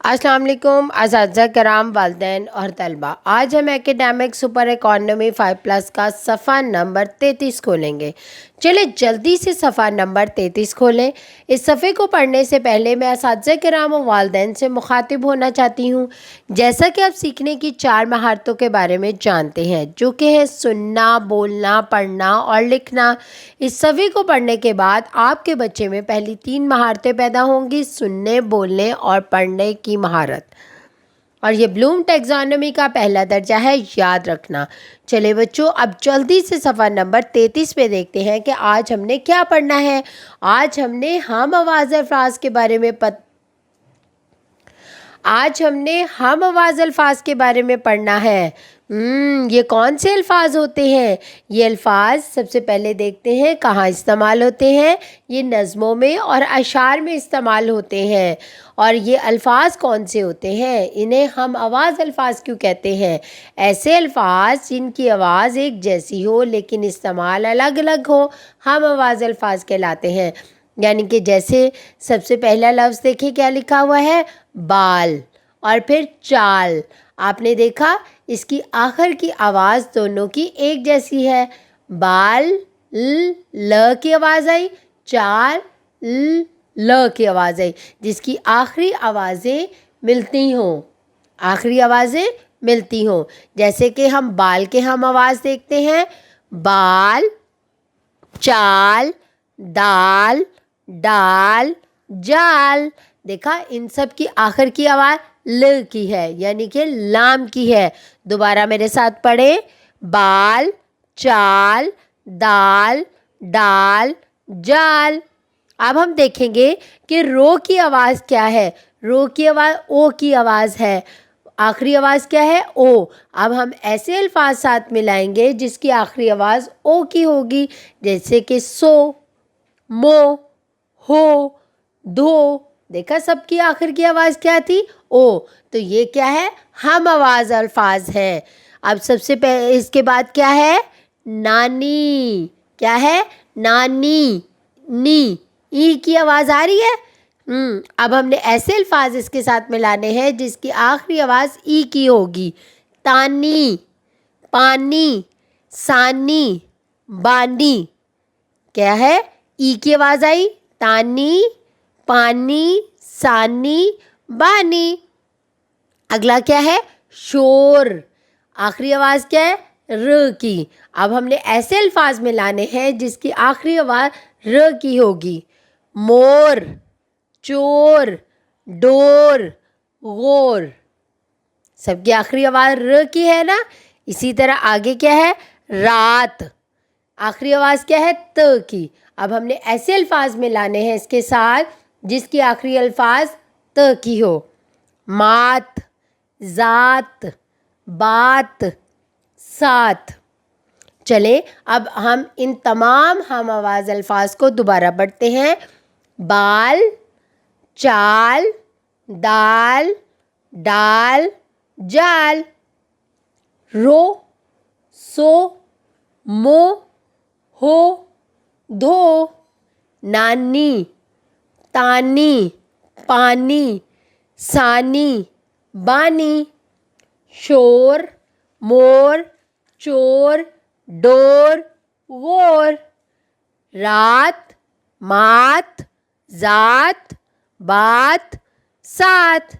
अस्सलाम वालेकुम असातिज़ा कराम, वालिदैन और तलबा। आज हम एकेडमिक सुपर इकॉनमी 5+ का सफ़ा नंबर 33 खोलेंगे। चले जल्दी से सफ़ा नंबर 33 खोलें। इस सफ़े को पढ़ने से पहले मैं असातिज़ा कराम और वालिदैन से मुखातिब होना चाहती हूँ। जैसा कि आप सीखने की 4 महारतों के बारे में जानते हैं, जो कि है सुनना, बोलना, पढ़ना और लिखना। इस सफ़े को पढ़ने के बाद आपके बच्चे में पहली 3 महारतें पैदा होंगी: सुनने, बोलने और पढ़ने की महारत। और ये ब्लूम टैक्सोनॉमी का पहला दर्जा है, याद रखना। चले बच्चों, अब जल्दी से सफ़ा नंबर 33 पे देखते हैं कि आज हमने क्या पढ़ना है। आज हमने हम आवाज़ अल्फाज के बारे में पढ़ना है। ये कौन से अल्फाज होते हैं? ये अल्फाज सबसे पहले देखते हैं कहाँ इस्तेमाल होते हैं। ये नज़मों में और अशार में इस्तेमाल होते हैं। और ये अल्फाज कौन से होते हैं? इन्हें हम आवाज़ अल्फाज क्यों कहते हैं? ऐसे अल्फाज जिनकी आवाज़ एक जैसी हो लेकिन इस्तेमाल अलग अलग हो, हम आवाज़ अल्फाज कहलाते हैं। यानी कि जैसे सबसे पहला लफ्ज़ देखिए क्या लिखा हुआ है, बाल, और फिर चाल। आपने देखा इसकी आखिर की आवाज़ दोनों की एक जैसी है। बाल ल की आवाज़ आई, चाल ल की आवाज़ आई, जिसकी आखिरी आवाज़ें मिलती हों। जैसे कि हम बाल के हम आवाज़ देखते हैं, बाल, चाल, दाल, डाल, जाल। देखा, इन सब की आखिर की आवाज़ ल की है, यानी कि लाम की है। दोबारा मेरे साथ पढ़े, बाल, चाल, दाल, डाल, जाल। अब हम देखेंगे कि रो की आवाज़ क्या है। रो की आवाज़ ओ की आवाज़ है। आखिरी आवाज़ क्या है? ओ। अब हम ऐसे अल्फाज साथ मिलाएंगे जिसकी आखिरी आवाज़ ओ की होगी, जैसे कि सो, मो, हो, धो। देखा, सबकी आखिर की आवाज़ क्या थी? ओ। तो ये क्या है? हम आवाज़ अल्फाज है। अब सबसे पहले इसके बाद क्या है? नानी। क्या है? नानी, नी, ई की आवाज़ आ रही है। अब हमने ऐसे अल्फाज इसके साथ मिलाने हैं जिसकी आखिरी आवाज़ ई की होगी। तानी, पानी, सानी, बानी। क्या है? ई की आवाज़ आई, तानी, पानी, सानी, बानी। अगला क्या है? शोर। आखिरी आवाज़ क्या है? र की। अब हमने ऐसे अल्फाज मिलाने हैं जिसकी आखिरी आवाज़ र की होगी। मोर, चोर, डोर, गोर। सबकी आखिरी आवाज़ र की है ना। इसी तरह आगे क्या है? रात। आखिरी आवाज़ क्या है? त की। अब हमने ऐसे अल्फाज मिलाने हैं इसके साथ जिसकी आखिरी अल्फाज त की हो। मात, ज़ात, बात, साथ। चले अब हम इन तमाम हम आवाज़ अल्फाज को दोबारा पढ़ते हैं। बाल, चाल, दाल, डाल, जाल। रो, सो, मो, हो, धो। नानी, तानी, पानी, सानी, बानी। शोर, मोर, चोर, डोर, गोर। रात, मात, ज़ात, बात, साथ।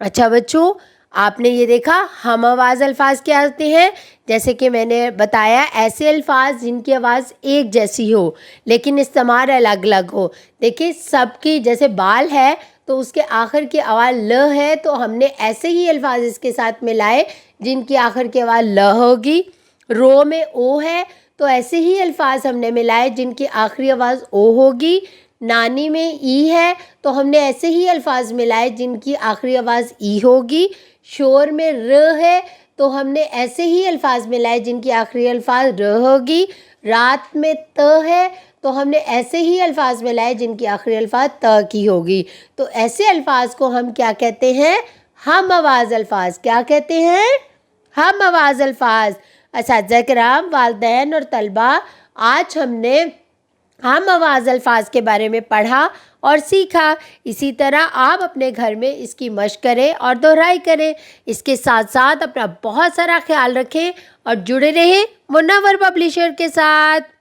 अच्छा बच्चों, आपने ये देखा हम आवाज़ अल्फाज क्या होते हैं। जैसे कि मैंने बताया, ऐसे अल्फाज जिनकी आवाज़ एक जैसी हो लेकिन इस्तेमाल अलग अलग हो। देखिए, सबकी जैसे बाल है तो उसके आखिर की आवाज़ ल है, तो हमने ऐसे ही अल्फाज इसके साथ मिलाए जिनकी आखिर की आवाज़ ल होगी। रो में ओ है तो ऐसे ही अल्फाज हमने मिलाए जिनकी आखिरी आवाज़ ओ होगी। नानी में ई है तो हमने ऐसे ही अल्फाज मिलाए जिनकी आखिरी आवाज़ ई होगी। शोर में र है तो हमने ऐसे ही अल्फाज मिलाए जिनकी आखिरी अल्फाज र होगी। रात में त है तो हमने ऐसे ही अल्फाज मिलाए जिनकी आखिरी अल्फाज त की होगी। तो ऐसे अल्फाज को हम क्या कहते हैं? हम आवाज़ अल्फाज। क्या कहते हैं? हम आवाज़ अल्फाज। असातिज़ा किराम, वालिदैन और तलबा, आज हमने ہم آواز الفاظ کے بارے میں پڑھا اور سیکھا. اسی طرح آپ اپنے گھر میں اس کی مشق کریں اور دہرائی کریں. اس کے ساتھ ساتھ اپنا بہت سارا خیال رکھیں اور جڑے رہیں منور پبلشر کے ساتھ.